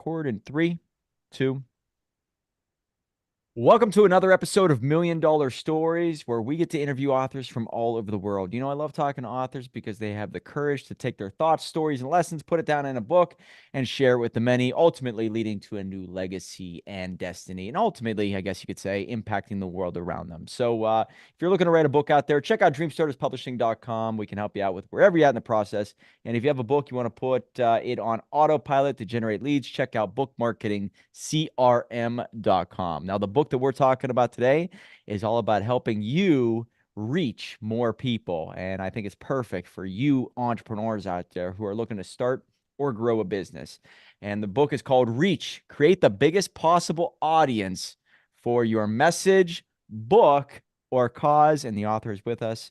Record in three, two. Welcome to another episode of Million Dollar Stories, where we get to interview authors from all over the world. I love talking to authors because they have the courage to take their thoughts, stories, and lessons, put it down in a book, and share it with the many, ultimately leading to a new legacy and destiny. And ultimately, I guess you could say, impacting the world around them. So if you're looking to write a book out there, check out dreamstarterspublishing.com. We can help you out with wherever you're at in the process. And if you have a book, you want to put it on autopilot to generate leads, check out bookmarketingcrm.com. Now, the book that we're talking about today is all about helping you reach more people. And I think it's perfect for you entrepreneurs out there who are looking to start or grow a business. And the book is called Reach, Create the Biggest Possible Audience for Your Message, Book, or Cause. And the author is with us,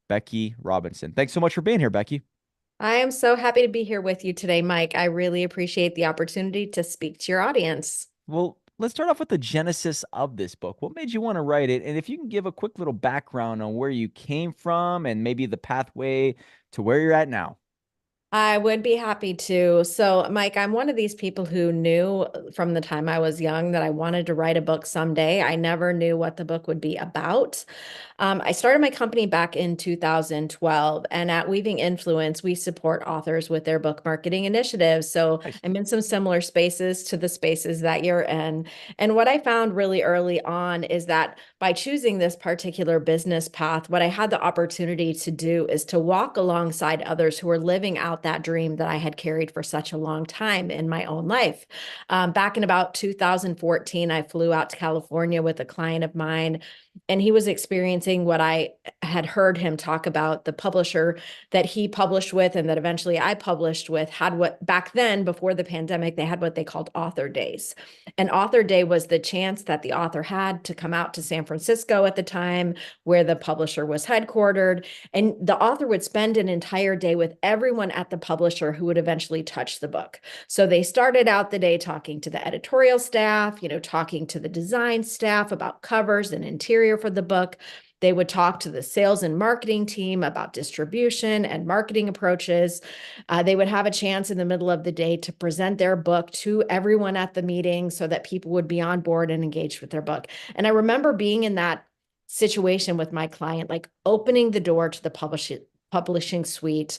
Becky Robinson. Thanks so much for being here, Becky. I am so happy to be here with you today, Mike. I really appreciate the opportunity to speak to your audience. Well, let's start off with the genesis of this book. What made you want to write it? And if you can give a quick little background on where you came from and maybe the pathway to where you're at now. I would be happy to. So, Mike, I'm one of these people who knew from the time I was young that I wanted to write a book someday. I never knew what the book would be about. I started my company back in 2012, and at Weaving Influence, we support authors with their book marketing initiatives. So Nice. I'm in some similar spaces to the spaces that you're in. And what I found really early on is that by choosing this particular business path, what I had the opportunity to do is to walk alongside others who were living out that dream that I had carried for such a long time in my own life. Back in about 2014, I flew out to California with a client of mine, and he was experiencing what I had heard him talk about. The publisher that he published with and that eventually I published with had what back then, before the pandemic, they had what they called author days. And author day was the chance that the author had to come out to San Francisco at the time, where the publisher was headquartered. And the author would spend an entire day with everyone at the publisher who would eventually touch the book. So they started out the day talking to the editorial staff, talking to the design staff about covers and interior for the book. They would talk to the sales and marketing team about distribution and marketing approaches. They would have a chance in the middle of the day to present their book to everyone at the meeting so that people would be on board and engaged with their book. And I remember being in that situation with my client, like opening the door to the publishing suite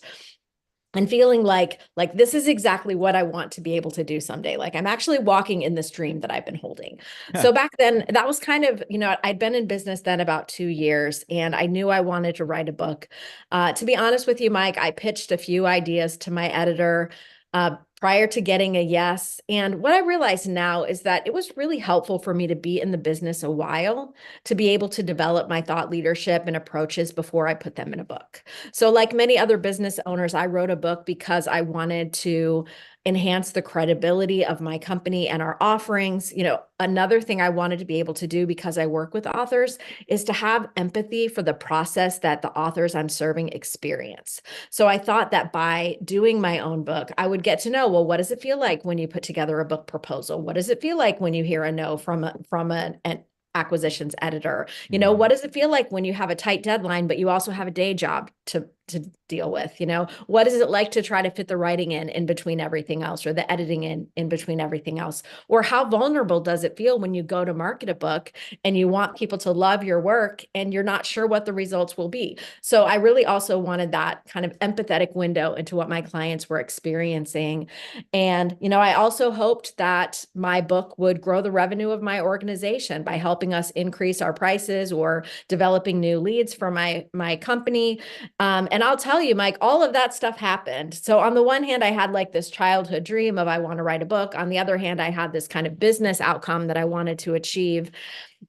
and feeling like this is exactly what I want to be able to do someday. Like I'm actually walking in this dream that I've been holding. So back then, that was kind of, I'd been in business then about 2 years, and I knew I wanted to write a book. To be honest with you, Mike, I pitched a few ideas to my editor prior to getting a yes. And what I realize now is that it was really helpful for me to be in the business a while to be able to develop my thought leadership and approaches before I put them in a book. So, like many other business owners, I wrote a book because I wanted to enhance the credibility of my company and our offerings. Another thing I wanted to be able to do, because I work with authors, is to have empathy for the process that the authors I'm serving experience. So I thought that by doing my own book, I would get to know, well, what does it feel like when you put together a book proposal? What does it feel like when you hear a no from an acquisitions editor? Mhm. What does it feel like when you have a tight deadline, but you also have a day job to deal with? What is it like to try to fit the writing in between everything else, or the editing in between everything else? Or how vulnerable does it feel when you go to market a book and you want people to love your work and you're not sure what the results will be? So I really also wanted that kind of empathetic window into what my clients were experiencing. And I also hoped that my book would grow the revenue of my organization by helping us increase our prices or developing new leads for my company. And I'll tell you, Mike, all of that stuff happened. So on the one hand, I had like this childhood dream of I want to write a book. On the other hand, I had this kind of business outcome that I wanted to achieve.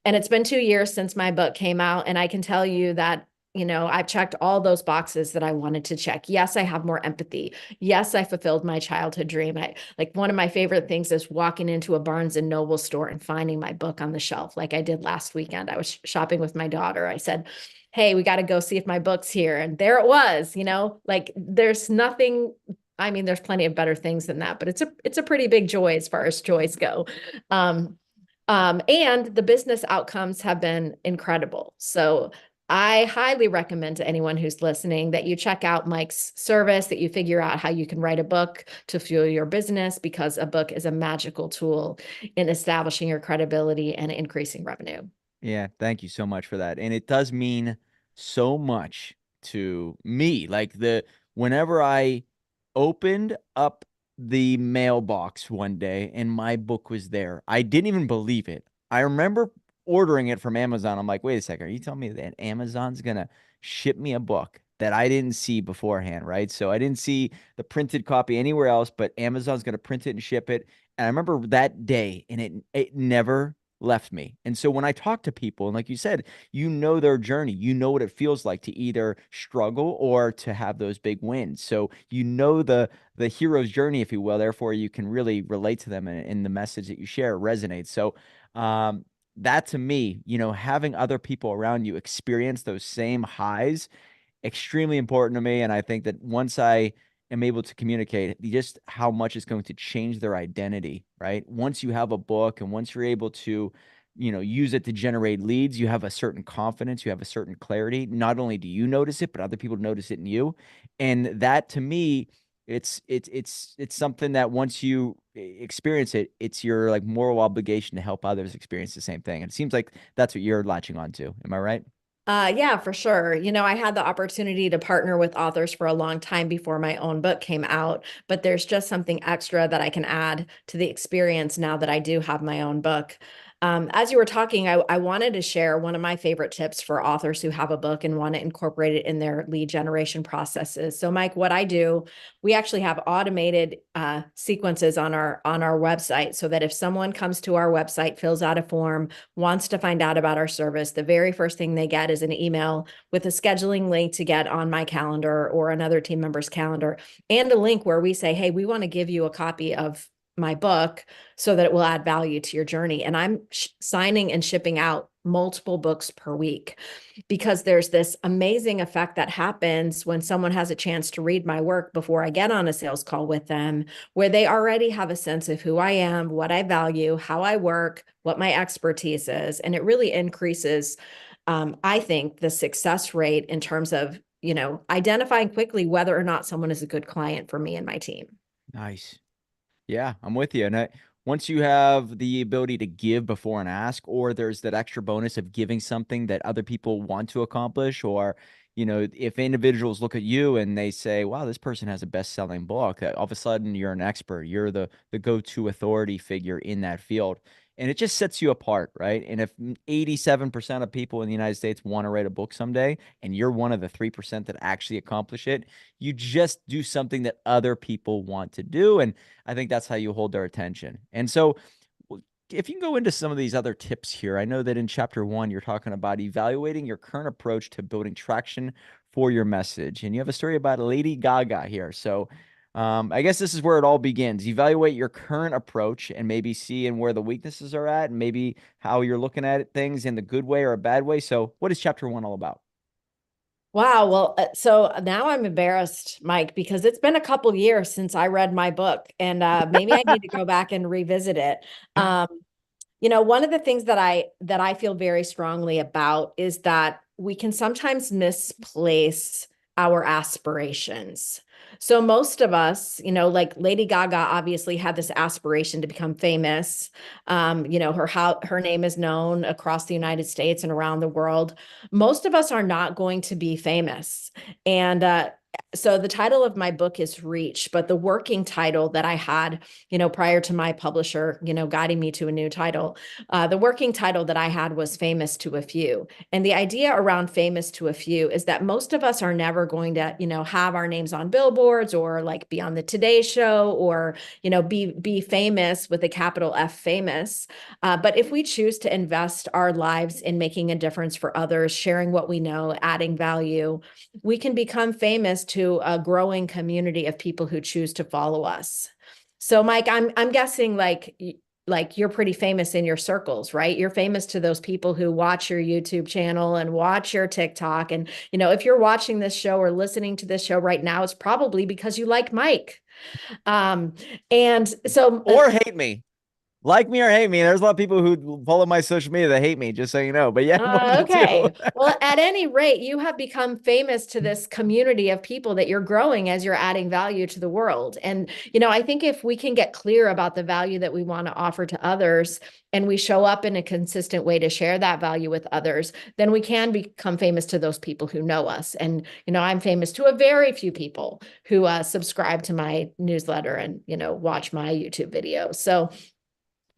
And it's been 2 years since my book came out. And I can tell you that I've checked all those boxes that I wanted to check. Yes, I have more empathy. Yes, I fulfilled my childhood dream. Like one of my favorite things is walking into a Barnes and Noble store and finding my book on the shelf, like I did last weekend. I was shopping with my daughter. I said, hey, we got to go see if my book's here. And there it was. Like there's nothing. I mean, there's plenty of better things than that, but it's a pretty big joy as far as joys go. And the business outcomes have been incredible. So I highly recommend to anyone who's listening that you check out Mike's service, that you figure out how you can write a book to fuel your business, because a book is a magical tool in establishing your credibility and increasing revenue. Yeah, thank you so much for that. And it does mean so much to me. Like whenever I opened up the mailbox one day and my book was there, I didn't even believe it. I remember ordering it from Amazon. I'm like, wait a second, are you telling me that Amazon's gonna ship me a book that I didn't see beforehand, right? So I didn't see the printed copy anywhere else, but Amazon's gonna print it and ship it. And I remember that day, and it never left me. And so when I talk to people, and like you said, you know their journey, you know what it feels like to either struggle or to have those big wins. So you know the hero's journey, if you will. Therefore, you can really relate to them, and the message that you share resonates. So that to me, having other people around you experience those same highs, extremely important to me. And I think that once I am able to communicate just how much it's going to change their identity, right? Once you have a book and once you're able to, use it to generate leads, you have a certain confidence, you have a certain clarity. Not only do you notice it, but other people notice it in you. And that to me, it's something that once you experience it, it's your like moral obligation to help others experience the same thing. And it seems like that's what you're latching on to. Am I right? Yeah, for sure. I had the opportunity to partner with authors for a long time before my own book came out, but there's just something extra that I can add to the experience now that I do have my own book. As you were talking, I wanted to share one of my favorite tips for authors who have a book and want to incorporate it in their lead generation processes. So, Mike, what I do, we actually have automated sequences on our website, so that if someone comes to our website, fills out a form, wants to find out about our service, the very first thing they get is an email with a scheduling link to get on my calendar or another team member's calendar, and a link where we say, hey, we want to give you a copy of my book so that it will add value to your journey. And I'm signing and shipping out multiple books per week, because there's this amazing effect that happens when someone has a chance to read my work before I get on a sales call with them, where they already have a sense of who I am, what I value, how I work, what my expertise is. And it really increases, I think, the success rate in terms of, identifying quickly whether or not someone is a good client for me and my team. Nice. Yeah, I'm with you. And once you have the ability to give before and ask, or there's that extra bonus of giving something that other people want to accomplish, or, if individuals look at you and they say, wow, this person has a best-selling book, all of a sudden you're an expert. You're the go-to authority figure in that field. And it just sets you apart, right? And if 87% of people in the United States want to write a book someday, and you're one of the 3% that actually accomplish it, you just do something that other people want to do. And I think that's how you hold their attention. And so, if you can go into some of these other tips here, I know that in chapter 1, you're talking about evaluating your current approach to building traction for your message. And you have a story about Lady Gaga here. So, I guess this is where it all begins. Evaluate your current approach and maybe see where the weaknesses are at, and maybe how you're looking at things in the good way or a bad way. So, what is chapter 1 all about? Wow. Well, so now I'm embarrassed, Mike, because it's been a couple years since I read my book, and maybe I need to go back and revisit it. Um, one of the things that I feel very strongly about is that we can sometimes misplace our aspirations. So most of us, like Lady Gaga obviously had this aspiration to become famous. Her name is known across the United States and around the world. Most of us are not going to be famous. And so the title of my book is Reach, but the working title that I had, prior to my publisher, guiding me to a new title, the working title that I had was Famous to a Few. And the idea around Famous to a Few is that most of us are never going to, have our names on billboards or like be on the Today Show or, be famous with a capital F, famous. But if we choose to invest our lives in making a difference for others, sharing what we know, adding value, we can become famous to a growing community of people who choose to follow us. So, Mike, I'm guessing like you're pretty famous in your circles, right? You're famous to those people who watch your YouTube channel and watch your TikTok. And, if you're watching this show or listening to this show right now, it's probably because you like Mike. Um, and so Or hate me. Like me or hate me. There's a lot of people who follow my social media that hate me, just so you know. But yeah, I'm one of the two. Okay. Well, at any rate, you have become famous to this community of people that you're growing as you're adding value to the world. And, I think if we can get clear about the value that we want to offer to others and we show up in a consistent way to share that value with others, then we can become famous to those people who know us. And, I'm famous to a very few people who subscribe to my newsletter and, watch my YouTube videos. So,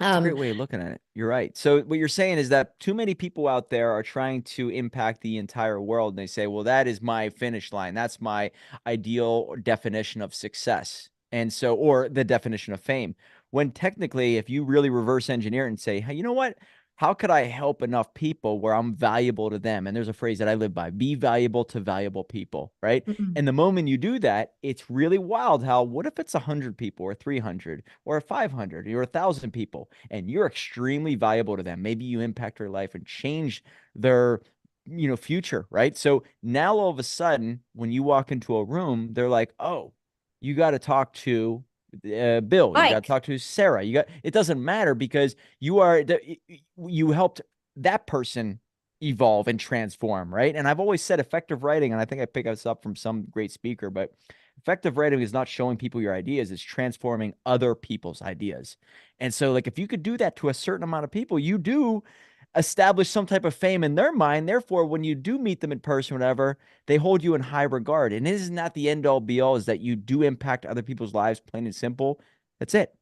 It's a um, great way of looking at it. You're right. So what you're saying is that too many people out there are trying to impact the entire world. And they say, well, that is my finish line. That's my ideal definition of success. And so, or the definition of fame. When technically, if you really reverse engineer it and say, hey, you know what? How could I help enough people where I'm valuable to them? And there's a phrase that I live by: be valuable to valuable people, right? mhm. And the moment you do that, it's really wild how, what if it's 100 people or 300 or 500 or 1,000 people and you're extremely valuable to them? Maybe you impact their life and change their future, right? So now all of a sudden, when you walk into a room, they're like, oh, you got to talk to Bill, you got to Mike. talk to Sarah. It doesn't matter because you helped that person evolve and transform, right? And I've always said effective writing, and I think I picked this up from some great speaker, but effective writing is not showing people your ideas, it's transforming other people's ideas. And so, like, if you could do that to a certain amount of people, you do establish some type of fame in their mind. Therefore, when you do meet them in person, whatever, they hold you in high regard. And it is not the end all be all, is that you do impact other people's lives, plain and simple. That's it.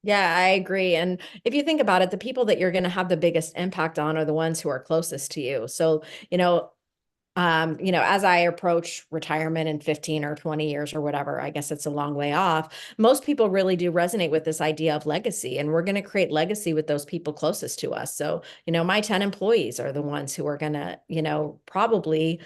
Yeah, I agree. And if you think about it, the people that you're going to have the biggest impact on are the ones who are closest to you. So, as I approach retirement in 15 or 20 years or whatever, I guess it's a long way off. Most people really do resonate with this idea of legacy, and we're going to create legacy with those people closest to us. So, my 10 employees are the ones who are going to, probably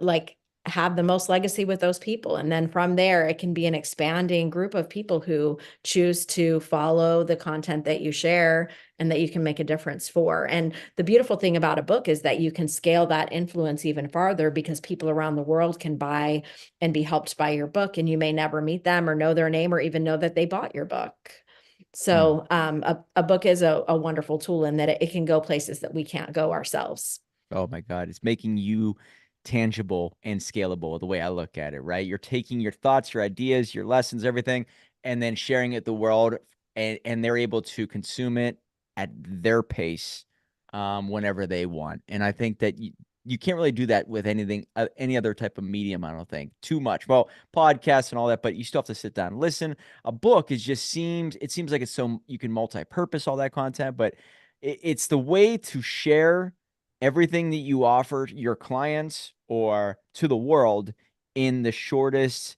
like have the most legacy with those people. And then from there, it can be an expanding group of people who choose to follow the content that you share and that you can make a difference for. And the beautiful thing about a book is that you can scale that influence even farther because people around the world can buy and be helped by your book. And you may never meet them or know their name or even know that they bought your book. Hmm. So a book is a wonderful tool in that it can go places that we can't go ourselves. Oh my God. It's making you tangible and scalable the way I look at it, right? You're taking your thoughts, your ideas, your lessons, everything, and then sharing it with the world, and they're able to consume it at their pace whenever they want. And I think that you can't really do that with anything, any other type of medium, I don't think. Too much. Well, podcasts and all that, but you still have to sit down and listen. A book is just it seems like it's so you can multi-purpose all that content, but it's the way to share everything that you offer your clients or to the world in the shortest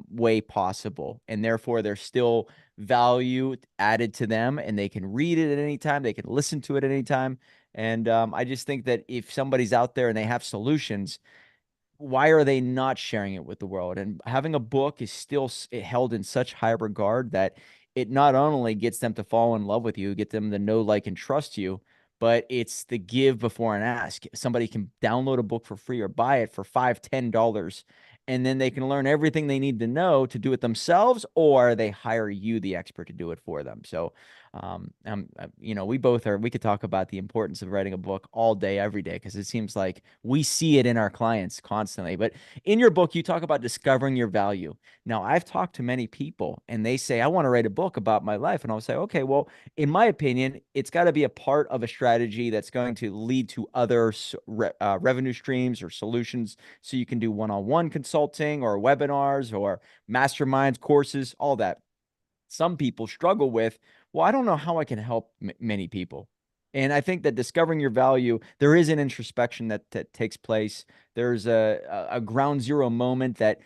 way possible. And therefore, there's still value added to them, and they can read it at any time, they can listen to it at any time. And I just think that if somebody's out there and they have solutions, why are they not sharing it with the world? And having a book is still held in such high regard that it not only gets them to fall in love with you, get them to know, like, and trust you, but it's the give before an ask. Somebody can download a book for free or buy it for $5, $10, and then they can learn everything they need to know to do it themselves, or they hire you, the expert, to do it for them. So we could talk about the importance of writing a book all day, every day, because it seems like we see it in our clients constantly. But in your book, you talk about discovering your value. Now, I've talked to many people and they say, I want to write a book about my life. And I'll say, okay, well, in my opinion, it's got to be a part of a strategy that's going to lead to other revenue streams or solutions. So you can do one-on-one consulting or webinars or masterminds, courses, all that. Some people struggle with, well, I don't know how I can help many people. And I think that discovering your value, there is an introspection that takes place. There's a ground zero moment that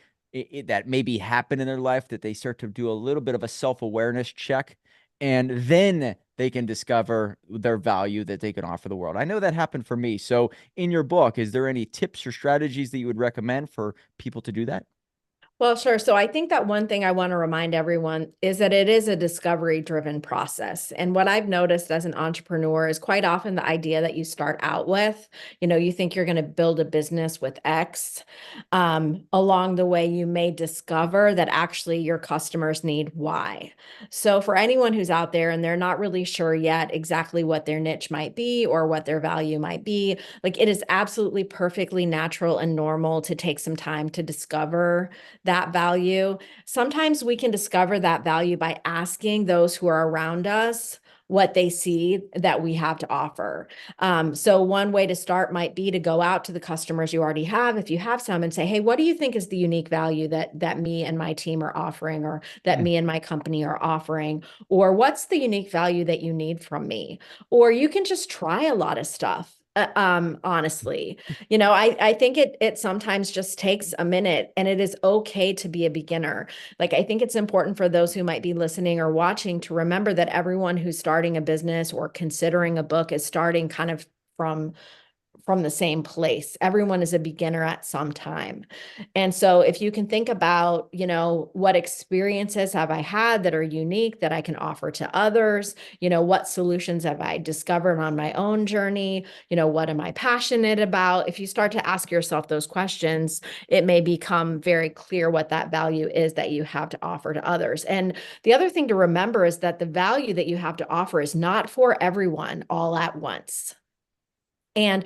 maybe happen in their life, that they start to do a little bit of a self-awareness check, and then they can discover their value that they can offer the world. I know that happened for me. So in your book, is there any tips or strategies that you would recommend for people to do that? Well, sure. So I think that one thing I want to remind everyone is that it is a discovery driven process. And what I've noticed as an entrepreneur is quite often the idea that you start out with, you think you're going to build a business with X. Along the way, you may discover that actually your customers need Y. So for anyone who's out there and they're not really sure yet exactly what their niche might be or what their value might be, like it is absolutely perfectly natural and normal to take some time to discover that value. Sometimes we can discover that value by asking those who are around us what they see that we have to offer. So one way to start might be to go out to the customers you already have, if you have some, and say, "Hey, what do you think is the unique value that me and my team are offering, or that Mm. me and my company are offering, or what's the unique value that you need from me?" Or you can just try a lot of stuff. Honestly, I think it sometimes just takes a minute, and it is okay to be a beginner. Like, I think it's important for those who might be listening or watching to remember that everyone who's starting a business or considering a book is starting kind of from the same place. Everyone is a beginner at some time. And so if you can think about, what experiences have I had that are unique that I can offer to others? What solutions have I discovered on my own journey? What am I passionate about? If you start to ask yourself those questions, it may become very clear what that value is that you have to offer to others. And the other thing to remember is that the value that you have to offer is not for everyone all at once. And,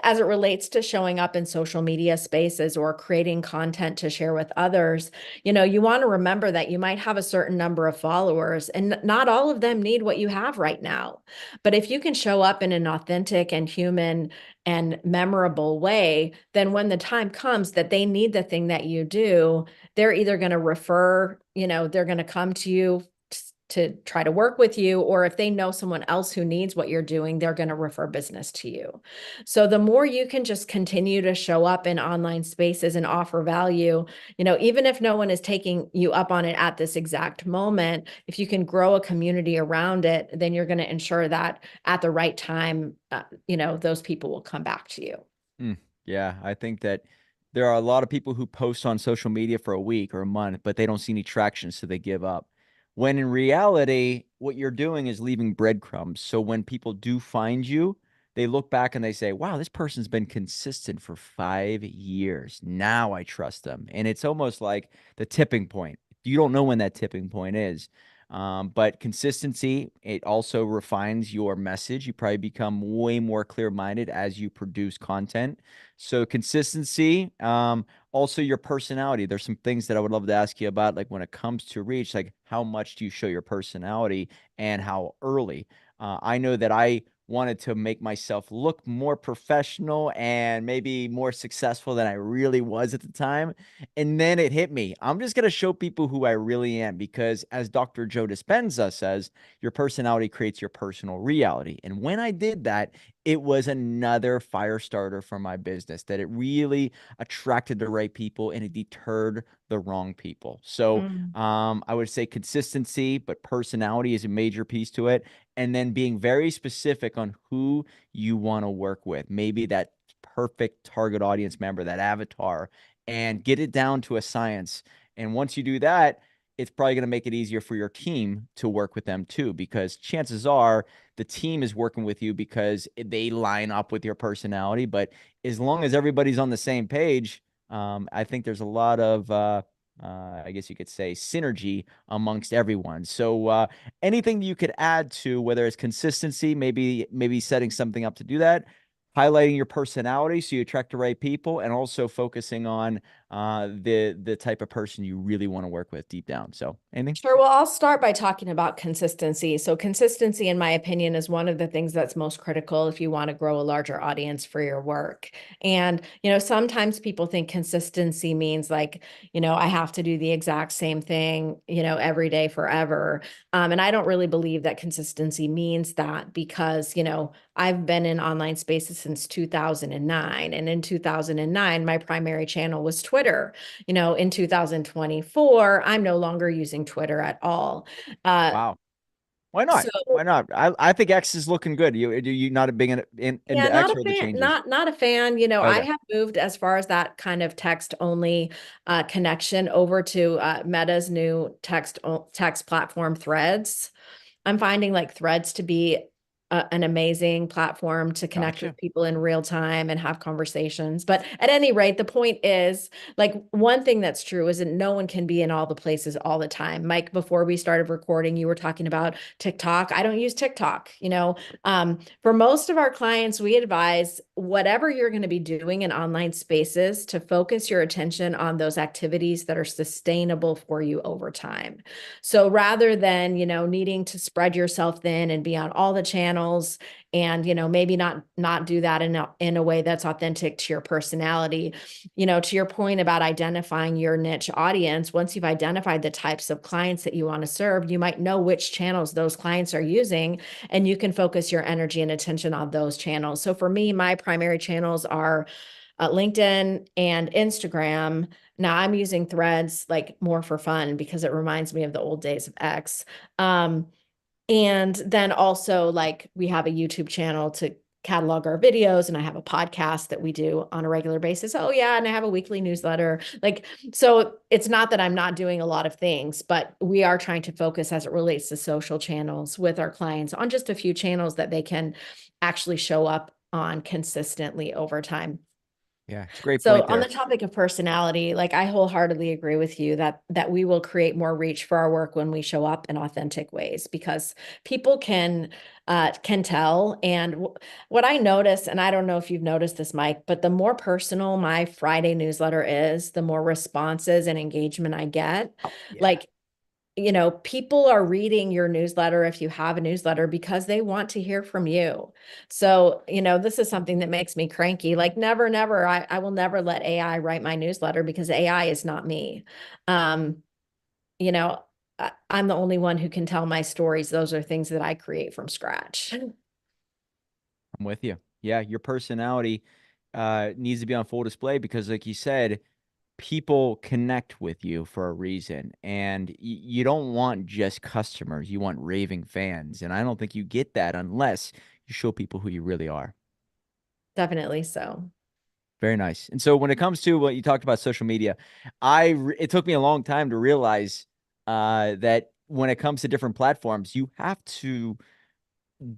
as it relates to showing up in social media spaces or creating content to share with others, you want to remember that you might have a certain number of followers and not all of them need what you have right now. But if you can show up in an authentic and human and memorable way, then when the time comes that they need the thing that you do, they're either going to refer, they're going to come to you to try to work with you, or if they know someone else who needs what you're doing, they're going to refer business to you. So the more you can just continue to show up in online spaces and offer value, even if no one is taking you up on it at this exact moment, if you can grow a community around it, then you're going to ensure that at the right time, those people will come back to you. Mm, yeah, I think that there are a lot of people who post on social media for a week or a month, but they don't see any traction, so they give up. When in reality, what you're doing is leaving breadcrumbs. So when people do find you, they look back and they say, wow, this person's been consistent for 5 years. Now I trust them. And it's almost like the tipping point. You don't know when that tipping point is. But consistency, it also refines your message. You probably become way more clear-minded as you produce content. So consistency, also your personality. There's some things that I would love to ask you about, like when it comes to reach, like how much do you show your personality and how early? I know that I wanted to make myself look more professional and maybe more successful than I really was at the time. And then it hit me. I'm just going to show people who I really am because, as Dr. Joe Dispenza says, your personality creates your personal reality. And when I did that, it was another fire starter for my business that it really attracted the right people and it deterred the wrong people. So Mm. I would say consistency, but personality is a major piece to it. And then being very specific on who you want to work with. Maybe that perfect target audience member, that avatar, and get it down to a science. And once you do that, it's probably going to make it easier for your team to work with them too, because chances are the team is working with you because they line up with your personality. But as long as everybody's on the same page, I think there's a lot of, I guess you could say, synergy amongst everyone. So, anything you could add to whether it's consistency, maybe setting something up to do that, highlighting your personality so you attract the right people, and also focusing on the type of person you really want to work with deep down. So, anything? Sure. Well, I'll start by talking about consistency. So, consistency, in my opinion, is one of the things that's most critical if you want to grow a larger audience for your work. And, sometimes people think consistency means like, I have to do the exact same thing, every day forever. And I don't really believe that consistency means that because, I've been in online spaces since 2009. And in 2009, my primary channel was Twitter. In 2024, I'm no longer using Twitter at all. Uh, Wow. Why not? So Why not? I think X is looking good. You not a big yeah, into not X a or the fan, changes? not a fan. I Okay. have moved as far as that kind of text only connection over to Meta's new text platform Threads. I'm finding like Threads to be an amazing platform to connect with Gotcha. people in real time and have conversations. But at any rate, the point is like one thing that's true is that no one can be in all the places all the time. Mike, before we started recording, you were talking about TikTok. I don't use TikTok. For most of our clients, we advise whatever you're going to be doing in online spaces to focus your attention on those activities that are sustainable for you over time. So rather than, needing to spread yourself thin and be on all the channels and, maybe not do that in a way that's authentic to your personality, to your point about identifying your niche audience, once you've identified the types of clients that you want to serve, you might know which channels those clients are using, and you can focus your energy and attention on those channels. So for me, my primary channels are LinkedIn and Instagram. Now I'm using Threads like more for fun because it reminds me of the old days of X. Um, and then also like we have a YouTube channel to catalog our videos, and I have a podcast that we do on a regular basis. Oh yeah, and I have a weekly newsletter. Like, so it's not that I'm not doing a lot of things, but we are trying to focus as it relates to social channels with our clients on just a few channels that they can actually show up on consistently over time. Yeah, it's a great So point on the there. topic of personality, like I wholeheartedly agree with you that we will create more reach for our work when we show up in authentic ways because people can tell. And what I notice, and I don't know if you've noticed this, Mike, but the more personal my Friday newsletter is, the more responses and engagement I get. Yeah. Like people are reading your newsletter if you have a newsletter because they want to hear from you. So, this is something that makes me cranky. Like never, never, I will never let AI write my newsletter because AI is not me. Um, you know, I'm the only one who can tell my stories. Those are things that I create from scratch. I'm with you. Yeah, your personality needs to be on full display because, like you said, people connect with you for a reason, and you don't want just customers. You want raving fans, and I don't think you get that unless you show people who you really are. Definitely so. Very nice. And so when it comes to what you talked about social media, it took me a long time to realize that when it comes to different platforms, you have to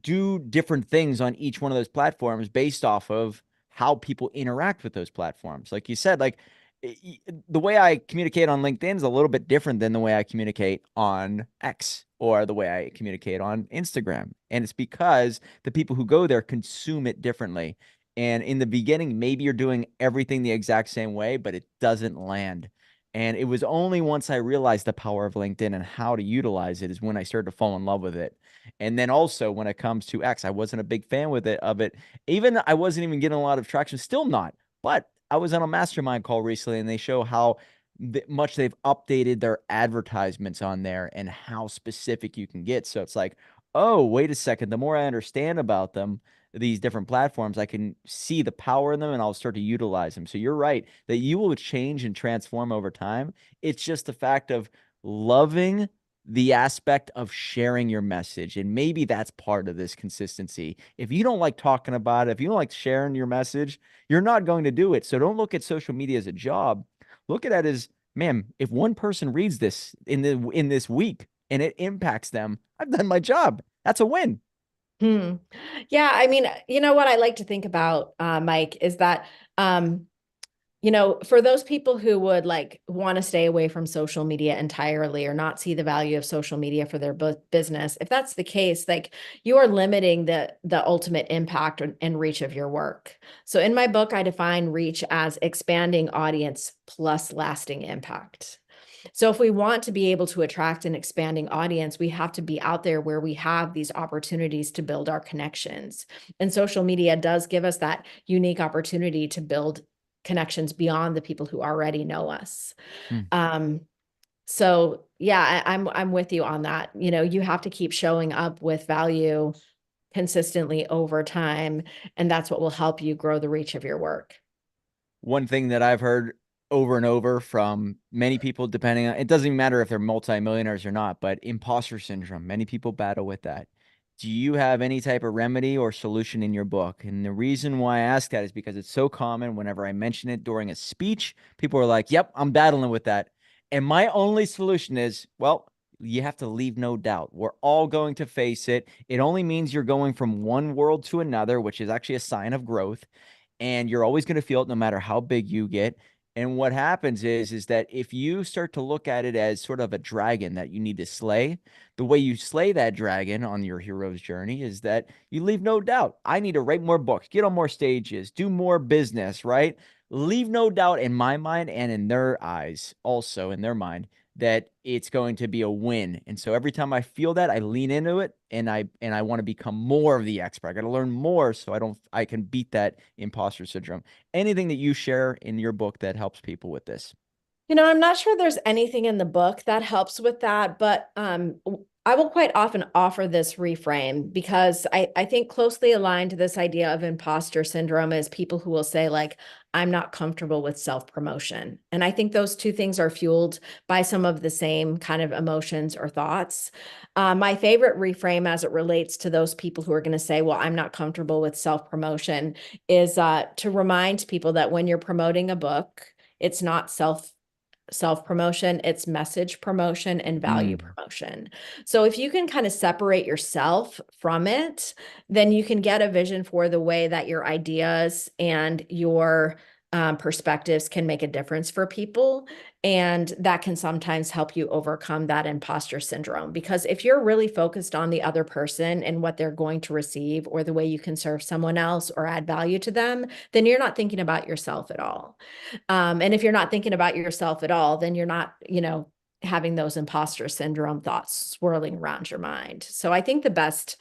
do different things on each one of those platforms based off of how people interact with those platforms. Like you said, like the way I communicate on LinkedIn is a little bit different than the way I communicate on X or the way I communicate on Instagram. And it's because the people who go there consume it differently. And in the beginning, maybe you're doing everything the exact same way, but it doesn't land. And it was only once I realized the power of LinkedIn and how to utilize it is when I started to fall in love with it. And then also when it comes to X, I wasn't a big fan with it of it. Even I wasn't even getting a lot of traction, still not. But I was on a mastermind call recently and they show how much they've updated their advertisements on there and how specific you can get. So it's like, oh, wait a second. The more I understand about them, these different platforms, I can see the power in them and I'll start to utilize them. So you're right that you will change and transform over time. It's just the fact of loving the aspect of sharing your message. And maybe that's part of this consistency. If you don't like talking about it, if you don't like sharing your message, you're not going to do it. So don't look at social media as a job. Look at it as, man, if one person reads this in this week and it impacts them, I've done my job. That's a win. Hmm. Yeah, I mean, what I like to think about, Mike, is that for those people who would like want to stay away from social media entirely or not see the value of social media for their business, if that's the case, like you are limiting the ultimate impact and reach of your work. So in my book, I define reach as expanding audience plus lasting impact. So if we want to be able to attract an expanding audience, we have to be out there where we have these opportunities to build our connections. And social media does give us that unique opportunity to build connections beyond the people who already know us. Hmm. Um, so yeah, I'm with you on that. You have to keep showing up with value consistently over time, and that's what will help you grow the reach of your work. One thing that I've heard over and over from many people, depending on it doesn't even matter if they're multimillionaires or not, but imposter syndrome. Many people battle with that. Do you have any type of remedy or solution in your book? And the reason why I ask that is because it's so common whenever I mention it during a speech, people are like, yep, I'm battling with that. And my only solution is, well, you have to leave no doubt. We're all going to face it. It only means you're going from one world to another, which is actually a sign of growth. And you're always going to feel it no matter how big you get. And what happens is that if you start to look at it as sort of a dragon that you need to slay, the way you slay that dragon on your hero's journey is that you leave no doubt. I need to write more books, get on more stages, do more business, right? Leave no doubt in my mind and in their eyes, also in their mind, that it's going to be a win. And so every time I feel that, I lean into it and I want to become more of the expert. I got to learn more so I can beat that imposter syndrome. Anything that you share in your book that helps people with this? I'm not sure there's anything in the book that helps with that, but I will quite often offer this reframe because I think closely aligned to this idea of imposter syndrome is people who will say, like, I'm not comfortable with self-promotion. And I think those two things are fueled by some of the same kind of emotions or thoughts. My favorite reframe as it relates to those people who are going to say, well, I'm not comfortable with self-promotion is to remind people that when you're promoting a book, it's not self-promotion, it's message promotion and value Mm, promotion. So if you can kind of separate yourself from it, then you can get a vision for the way that your ideas and your perspectives can make a difference for people. And that can sometimes help you overcome that imposter syndrome. Because if you're really focused on the other person and what they're going to receive, or the way you can serve someone else or add value to them, then you're not thinking about yourself at all. And if you're not thinking about yourself at all, then you're not, having those imposter syndrome thoughts swirling around your mind. So I think the best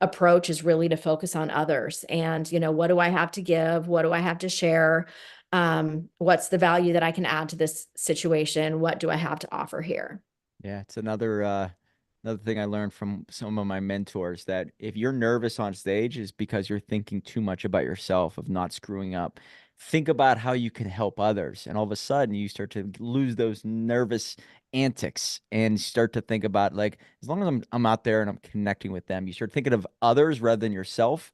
approach is really to focus on others and, what do I have to give? What do I have to share? What's the value that I can add to this situation? What do I have to offer here? yeah, it's another thing I learned from some of my mentors that if you're nervous on stage is because you're thinking too much about yourself of not screwing up. Think about how you can help others, and all of a sudden you start to lose those nervous antics and start to think about like as long as I'm out there and I'm connecting with them, you start thinking of others rather than yourself.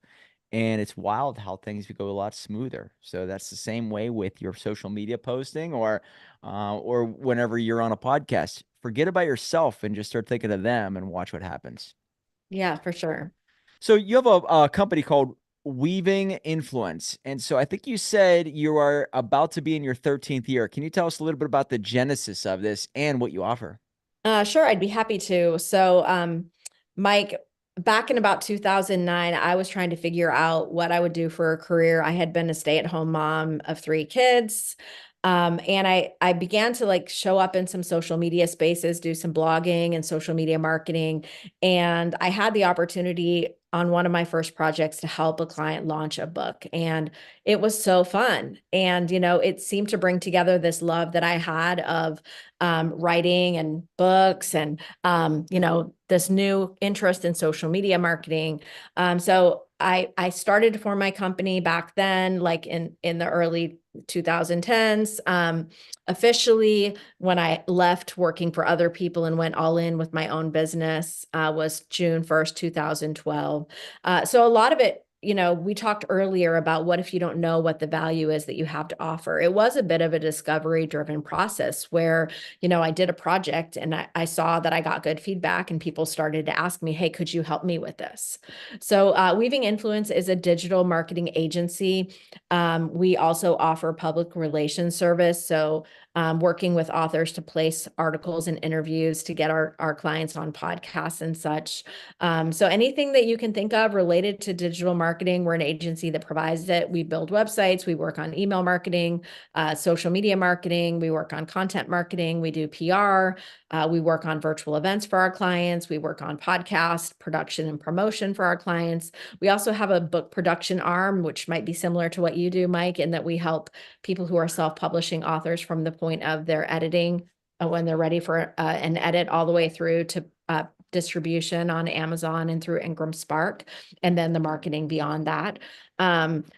And it's wild how things go a lot smoother. So that's the same way with your social media posting or whenever you're on a podcast. Forget about yourself and just start thinking of them and watch what happens. Yeah, for sure. So you have a company called Weaving Influence. And so I think you said you are about to be in your 13th year. Can you tell us a little bit about the genesis of this and what you offer? Sure, I'd be happy to. So, Mike, back in about 2009, I was trying to figure out what I would do for a career. I had been a stay-at-home mom of three kids. And I began to like show up in some social media spaces, do some blogging and social media marketing. And I had the opportunity on one of my first projects to help a client launch a book. And it was so fun. And, it seemed to bring together this love that I had of writing and books and, this new interest in social media marketing. So I started to form my company back then, like in the early 2010s. Officially, when I left working for other people and went all in with my own business, was June 1st, 2012. So a lot of it, we talked earlier about what if you don't know what the value is that you have to offer. It was a bit of a discovery driven process where, I did a project and I saw that I got good feedback and people started to ask me, hey, could you help me with this? So Weaving Influence is a digital marketing agency. We also offer public relations service. So working with authors to place articles and interviews to get our clients on podcasts and such. So anything that you can think of related to digital marketing, we're an agency that provides it. We build websites, we work on email marketing, social media marketing, we work on content marketing, we do PR, we work on virtual events for our clients, we work on podcast production and promotion for our clients. We also have a book production arm, which might be similar to what you do, Mike, in that we help people who are self-publishing authors from the point of their editing when they're ready for an edit all the way through to distribution on Amazon and through Ingram Spark, and then the marketing beyond that.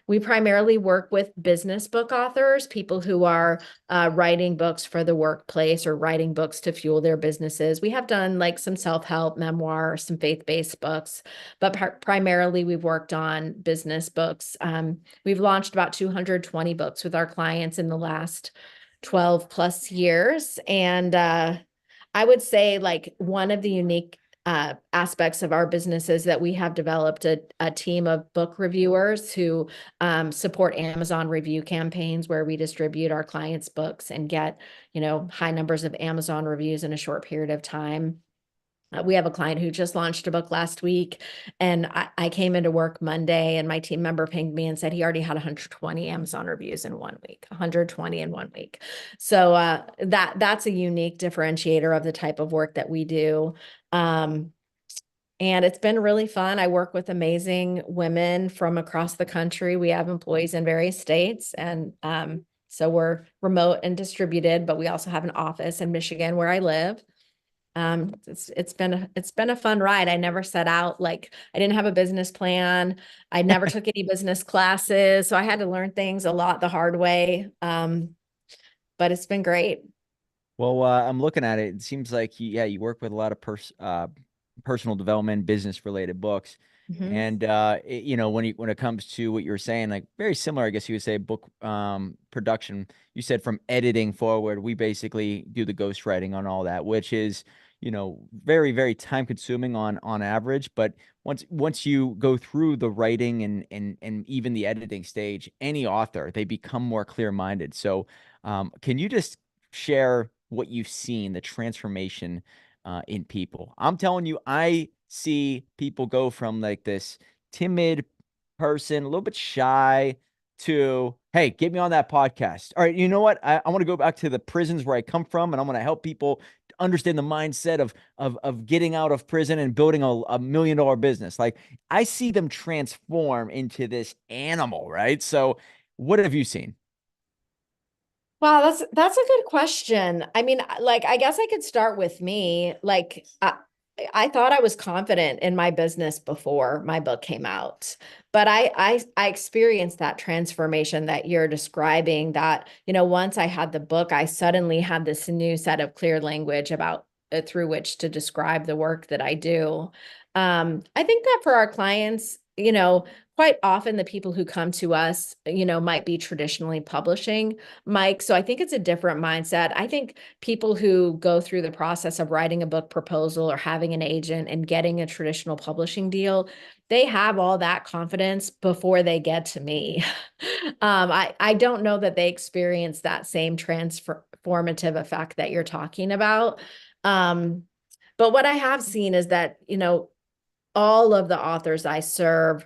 We primarily work with business book authors, people who are writing books for the workplace or writing books to fuel their businesses. We have done like some self-help memoir, some faith-based books, but primarily we've worked on business books. We've launched about 220 books with our clients in the last 12 plus years. And I would say like one of the unique aspects of our business is that we have developed a team of book reviewers who support Amazon review campaigns where we distribute our clients' books and get, high numbers of Amazon reviews in a short period of time. We have a client who just launched a book last week, and I came into work Monday, and my team member pinged me and said he already had 120 Amazon reviews in 1 week, 120 in 1 week. So that's a unique differentiator of the type of work that we do. And it's been really fun. I work with amazing women from across the country. We have employees in various states, and so we're remote and distributed, but we also have an office in Michigan where I live. It's been a fun ride. I never set out, like I didn't have a business plan. I never took any business classes, so I had to learn things a lot the hard way. But it's been great. Well, I'm looking at it. It seems like you work with a lot of personal development, business related books. Mhm. And when it comes to what you were saying, like very similar, I guess you would say book production. You said from editing forward, we basically do the ghostwriting on all that, which is, very, very time consuming on average. But once you go through the writing and even the editing stage, any author, they become more clear minded. So can you just share what you've seen, the transformation in people? I'm telling you, I see people go from like this timid person, a little bit shy, to, hey, get me on that podcast. All right, you know what? I want to go back to the prisons where I come from, and I'm going to help people understand the mindset of getting out of prison and building a $1 million business. Like I see them transform into this animal, right? So what have you seen? Wow, that's a good question. I mean, like I guess I could start with me. Like I thought I was confident in my business before my book came out, but I experienced that transformation that you're describing. That once I had the book, I suddenly had this new set of clear language about through which to describe the work that I do. I think that for our clients, quite often the people who come to us, might be traditionally publishing, Mike. So I think it's a different mindset. I think people who go through the process of writing a book proposal or having an agent and getting a traditional publishing deal, they have all that confidence before they get to me. I don't know that they experience that same transformative effect that you're talking about. Um, but what I have seen is that, all of the authors I serve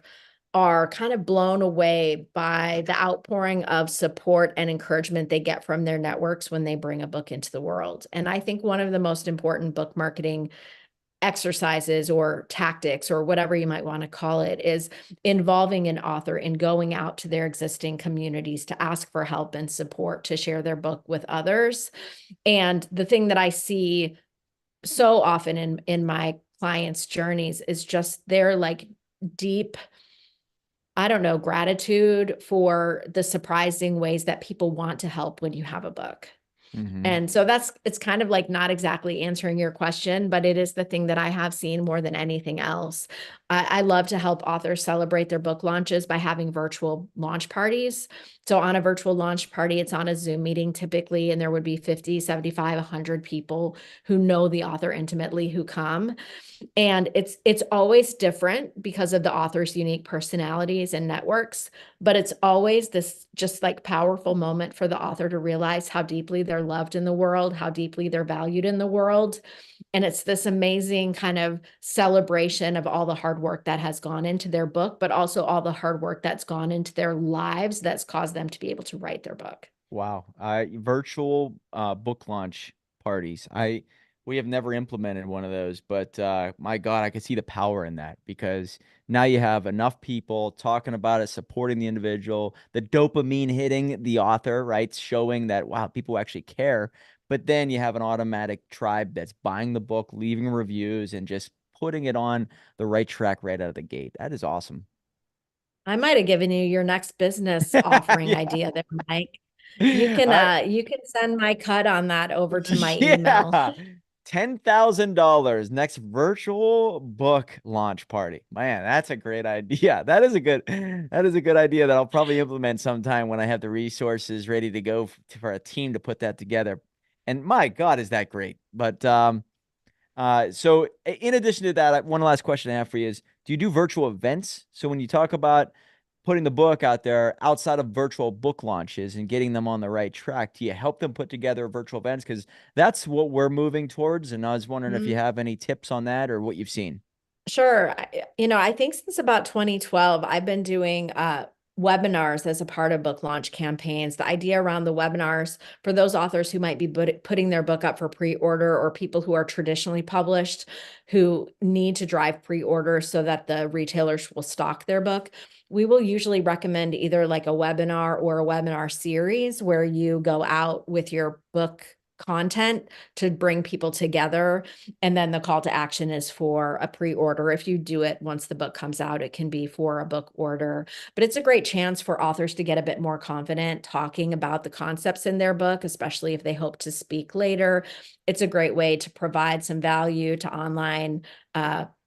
are kind of blown away by the outpouring of support and encouragement they get from their networks when they bring a book into the world. And I think one of the most important book marketing exercises or tactics or whatever you might want to call it is involving an author in going out to their existing communities to ask for help and support to share their book with others. And the thing that I see so often in my clients' journeys is just their like deep, I don't know, gratitude for the surprising ways that people want to help when you have a book. Mm-hmm. And so it's kind of like not exactly answering your question, but it is the thing that I have seen more than anything else. I love to help authors celebrate their book launches by having virtual launch parties. So on a virtual launch party, it's on a Zoom meeting typically, and there would be 50, 75, 100 people who know the author intimately who come. And it's always different because of the author's unique personalities and networks, but it's always this just like powerful moment for the author to realize how deeply they're loved in the world, how deeply they're valued in the world. And it's this amazing kind of celebration of all the hard work that has gone into their book, but also all the hard work that's gone into their lives that's caused them to be able to write their book. Wow. Virtual book launch parties. We have never implemented one of those, but my God, I could see the power in that because now you have enough people talking about it, supporting the individual, the dopamine hitting the author, right? Showing that, wow, people actually care. But then you have an automatic tribe that's buying the book, leaving reviews, and just putting it on the right track right out of the gate. That is awesome. I might have given you your next business offering Yeah. idea there, Mike. I You can send my cut on that over to my email. yeah. $10,000 next virtual book launch party. Man, that's a great idea. That is a good idea that I'll probably implement sometime when I have the resources ready to go for a team to put that together. And my God, is that great. But so in addition to that, one last question I have for you is, do you do virtual events? So when you talk about putting the book out there outside of virtual book launches and getting them on the right track, do you help them put together virtual events? Because that's what we're moving towards. And I was wondering if you have any tips on that or what you've seen. Sure. I think since about 2012, I've been doing webinars as a part of book launch campaigns. The idea around the webinars for those authors who might be putting their book up for pre-order, or people who are traditionally published who need to drive pre-order so that the retailers will stock their book. We will usually recommend either like a webinar or a webinar series where you go out with your book content to bring people together, and then the call to action is for a pre-order. If you do it once the book comes out, it can be for a book order. But it's a great chance for authors to get a bit more confident talking about the concepts in their book, especially if they hope to speak later. It's a great way to provide some value to online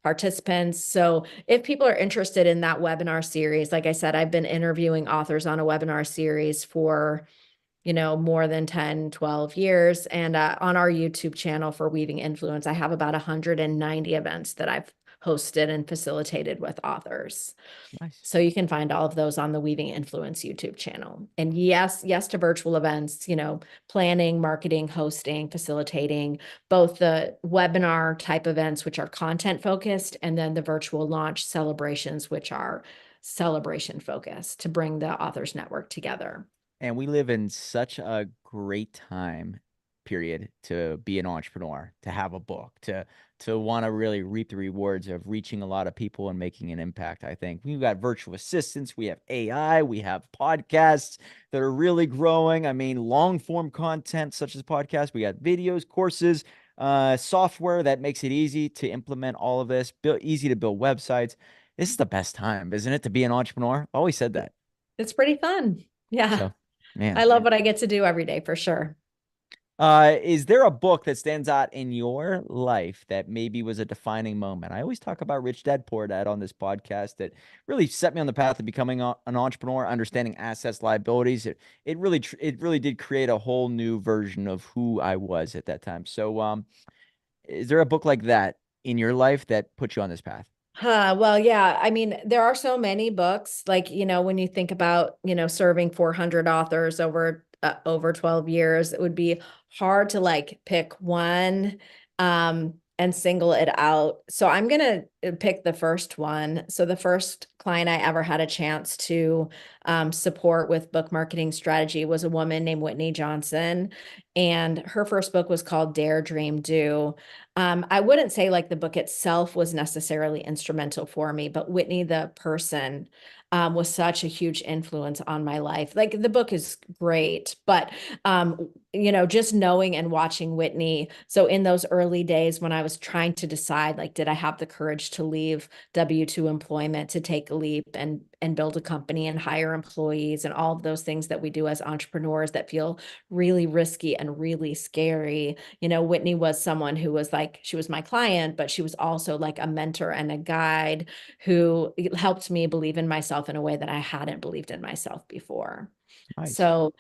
participants. So if people are interested in that webinar series, like I said, I've been interviewing authors on a webinar series for more than 10, 12 years. And on our YouTube channel for Weaving Influence, I have about 190 events that I've hosted and facilitated with authors. Nice. So you can find all of those on the Weaving Influence YouTube channel. And yes to virtual events, planning, marketing, hosting, facilitating, both the webinar type events, which are content focused, and then the virtual launch celebrations, which are celebration focused to bring the authors network together. And we live in such a great time period to be an entrepreneur, to have a book, to want to really reap the rewards of reaching a lot of people and making an impact. I think we've got virtual assistants, we have AI, we have podcasts that are really growing. I mean, long form content such as podcasts, we got videos, courses, software that makes it easy to implement all of this, easy to build websites. This is the best time, isn't it, to be an entrepreneur? I've always said that. It's pretty fun. Yeah. So, man. I love what I get to do every day for sure. Is there a book that stands out in your life that maybe was a defining moment? I always talk about Rich Dad Poor Dad on this podcast that really set me on the path of becoming an entrepreneur, understanding assets, liabilities. It really did create a whole new version of who I was at that time. So, is there a book like that in your life that put you on this path? Well, yeah. I mean, there are so many books. Like, when you think about, serving 400 authors over 12 years, it would be hard to like pick one and single it out. So I'm gonna pick the first one. So the first client I ever had a chance to support with book marketing strategy was a woman named Whitney Johnson, and her first book was called Dare, Dream, Do. I wouldn't say like the book itself was necessarily instrumental for me, but Whitney, the person, was such a huge influence on my life. Like the book is great, but just knowing and watching Whitney. So in those early days when I was trying to decide, like, did I have the courage to leave W-2 employment, to take a leap and build a company and hire employees and all of those things that we do as entrepreneurs that feel really risky and really scary. Whitney was someone who was like, she was my client, but she was also like a mentor and a guide who helped me believe in myself in a way that I hadn't believed in myself before. Nice. So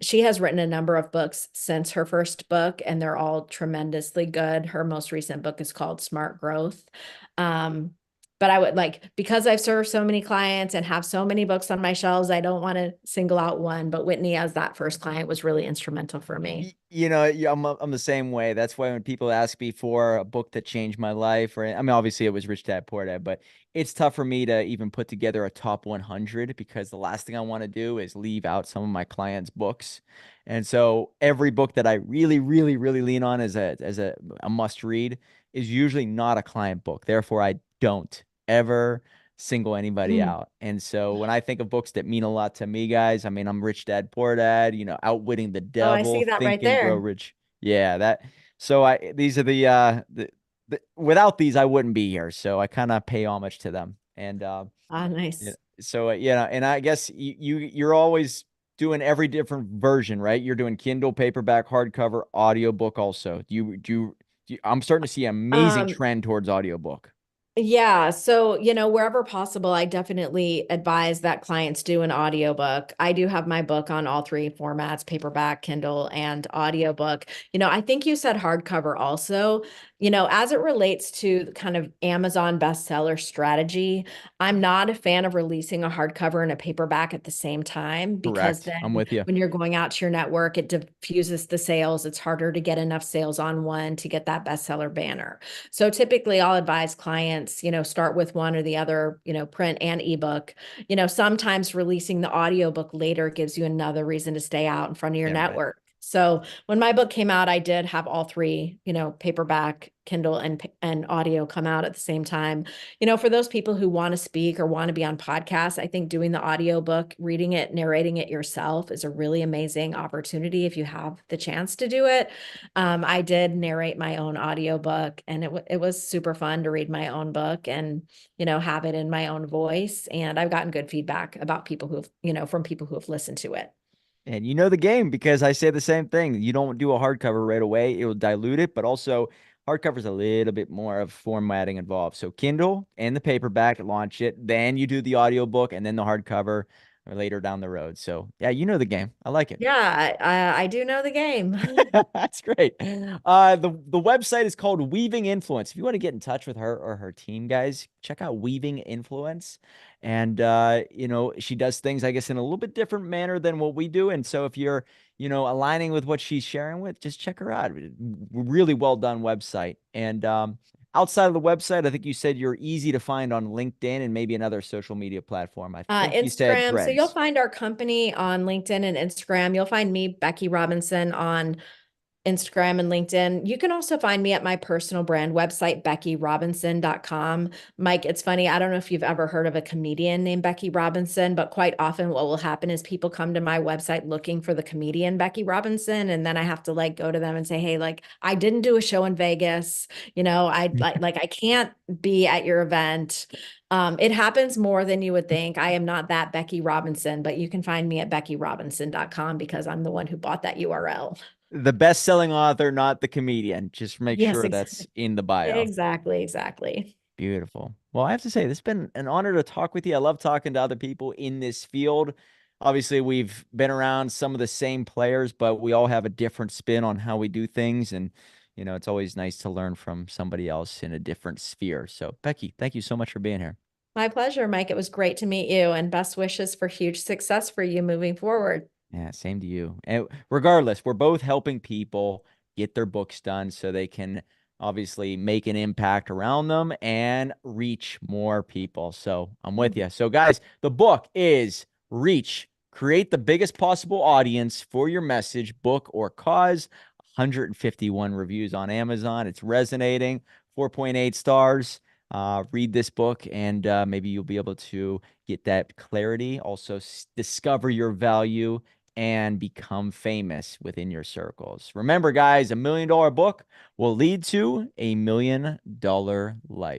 she has written a number of books since her first book, and they're all tremendously good. Her most recent book is called Smart Growth. Um, but I would like, because I've served so many clients and have so many books on my shelves, I don't want to single out one, but Whitney as that first client was really instrumental for me. Yeah, I'm the same way. That's why when people ask me for a book that changed my life, or I mean, obviously it was Rich Dad Poor Dad, but it's tough for me to even put together a top 100 because the last thing I want to do is leave out some of my clients' books. And so every book that I really, really, really lean on as a must read is usually not a client book. Therefore, I don't ever single anybody Mm. out. And so when I think of books that mean a lot to me, guys, I mean, I'm Rich Dad Poor Dad, Outwitting the Oh, I Devil, see that Think right and Grow there. Rich. Yeah, that. So these are the without these, I wouldn't be here. So I kind of pay homage to them. And Ah, yeah, nice. so yeah, and I guess you're always doing every different version, right? You're doing Kindle, paperback, hardcover, audiobook also. I'm starting to see an amazing Um, trend towards audiobook. Yeah, so wherever possible, I definitely advise that clients do an audiobook. I do have my book on all three formats, paperback, Kindle, and audiobook. I think you said hardcover also. As it relates to kind of Amazon bestseller strategy, I'm not a fan of releasing a hardcover and a paperback at the same time because Correct. I'm then with you. when you're going out to your network, it diffuses the sales. It's harder to get enough sales on one to get that bestseller banner. So typically I'll advise clients, start with one or the other, print and ebook. Sometimes releasing the audiobook later gives you another reason to stay out in front of your Damn right. network. So when my book came out, I did have all three, paperback, Kindle, and audio come out at the same time. For those people who want to speak or want to be on podcasts, I think doing the audiobook, reading it, narrating it yourself is a really amazing opportunity if you have the chance to do it. I did narrate my own audiobook, and it was super fun to read my own book and have it in my own voice. And I've gotten good feedback about people who've from people who have listened to it. And you know the game because I say the same thing. You don't do a hardcover right away, it will dilute it, but also hardcover's a little bit more of formatting involved. So Kindle and the paperback, launch it, then you do the audiobook and then the hardcover or later down the road. So yeah, you know the game. I like it. Yeah, I do know the game. That's great. The website is called Weaving Influence. If you want to get in touch with her or her team, guys, check out Weaving Influence. And she does things, I guess, in a little bit different manner than what we do. And so if you're, aligning with what she's sharing with, just check her out. Really well done website. And outside of the website, I think you said you're easy to find on LinkedIn and maybe another social media platform. I think you said Instagram. So you'll Threads. find our company on LinkedIn and Instagram. You'll find me, Becky Robinson, on Instagram and LinkedIn. You can also find me at my personal brand website, beckyrobinson.com. Mike, it's funny. I don't know if you've ever heard of a comedian named Becky Robinson, but quite often what will happen is people come to my website looking for the comedian Becky Robinson. And then I have to go to them and say, hey, I didn't do a show in Vegas. I can't be at your event. It happens more than you would think. I am not that Becky Robinson, but you can find me at beckyrobinson.com because I'm the one who bought that URL. The best-selling author, not the comedian. Just make Yes, sure that's in the bio. exactly, exactly. Beautiful. Well, I have to say, this has been an honor to talk with you. I love talking to other people in this field. Obviously, we've been around some of the same players, but we all have a different spin on how we do things. And, it's always nice to learn from somebody else in a different sphere. So, Becky, thank you so much for being here. My pleasure, Mike. It was great to meet you, and best wishes for huge success for you moving forward. Yeah, same to you. And regardless, we're both helping people get their books done so they can obviously make an impact around them and reach more people. So I'm with you. So, guys, the book is Reach, create the biggest possible audience for your message, book, or cause. 151 reviews on Amazon. It's resonating, 4.8 stars. Read this book, and maybe you'll be able to get that clarity. Also, discover your value and become famous within your circles. Remember, guys, $1 million book will lead to $1 million life.